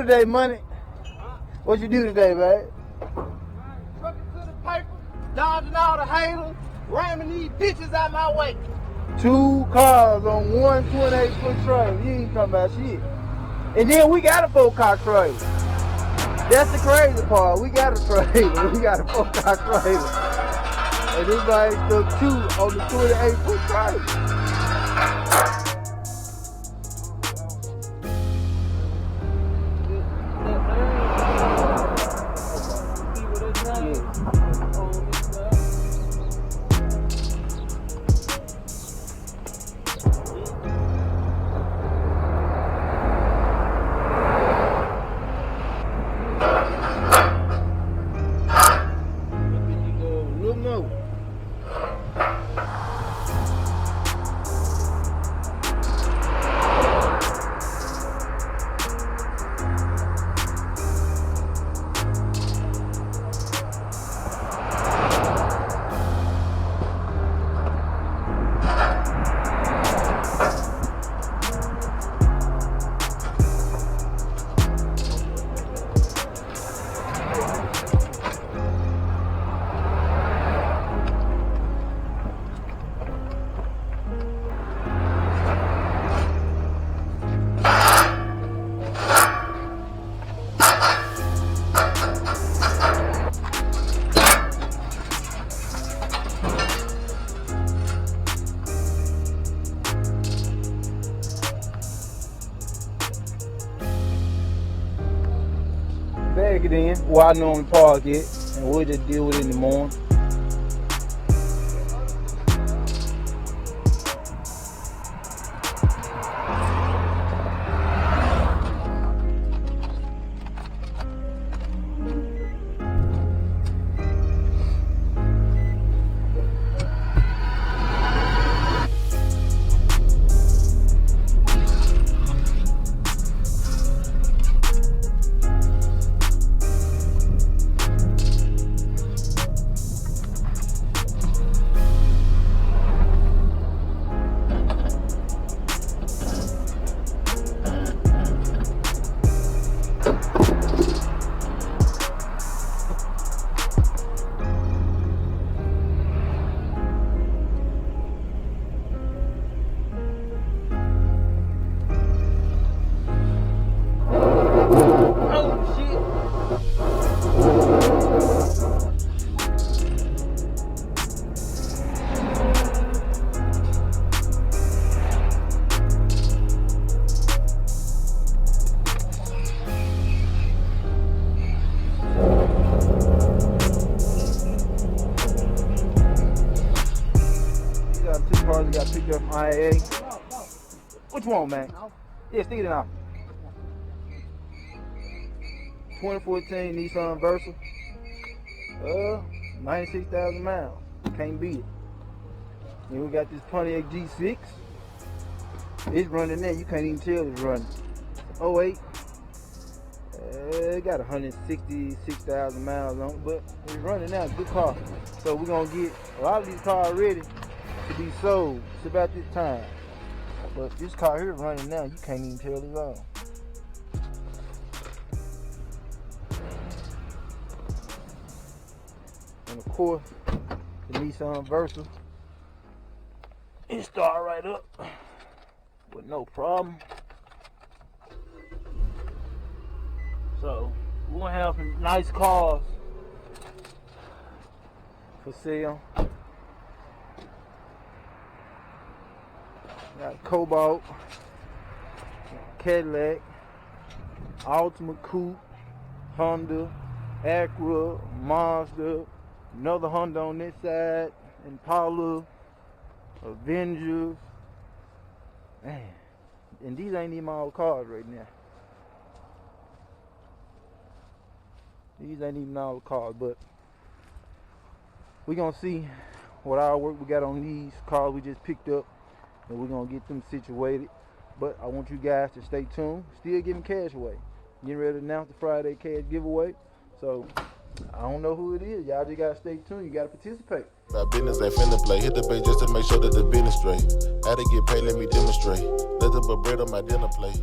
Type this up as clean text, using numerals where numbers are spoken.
today, Money? What you do today, man? Trucking to the paper, dodging all the haters, ramming these bitches out my way. 2 cars on one 28-foot trailer. You ain't talking about shit. And then we got a 4-car trailer. That's the crazy part. We got a trailer. We got a 4-car trailer. And this guy stuck 2 on the 28-foot trailer. Bag it in where I normally park it, and we'll just deal with it in the morning. Cars got picked up from IA. Which one, man? Yeah, stick it out. 2014 Nissan Versa. 96,000 miles. Can't beat it. Then we got this Pontiac G6. It's running there. You can't even tell it's running. 08. It got 166,000 miles on it, but it's running now. Good car. So we're gonna get a lot of these cars ready to be sold. It's about this time. But this car here running now, you can't even tell it's on. And of course, the Nissan Versa, it start right up with no problem. So we're gonna have some nice cars for sale. Got Cobalt, Cadillac, Ultimate Coupe, Honda, Acura, Mazda, another Honda on this side, Impala, Avenger. Man, and these ain't even all cars right now. These ain't even all cars, but we're gonna see what our work we got on these cars we just picked up, and we're gonna get them situated. But I want you guys to stay tuned. Still giving cash away. Getting ready to announce the Friday cash giveaway. So I don't know who it is. Y'all just gotta stay tuned. You gotta participate. My business ain't finna play. Hit the page just to make sure that the business straight. How to get paid, let me demonstrate. Nothing but bread on my dinner plate.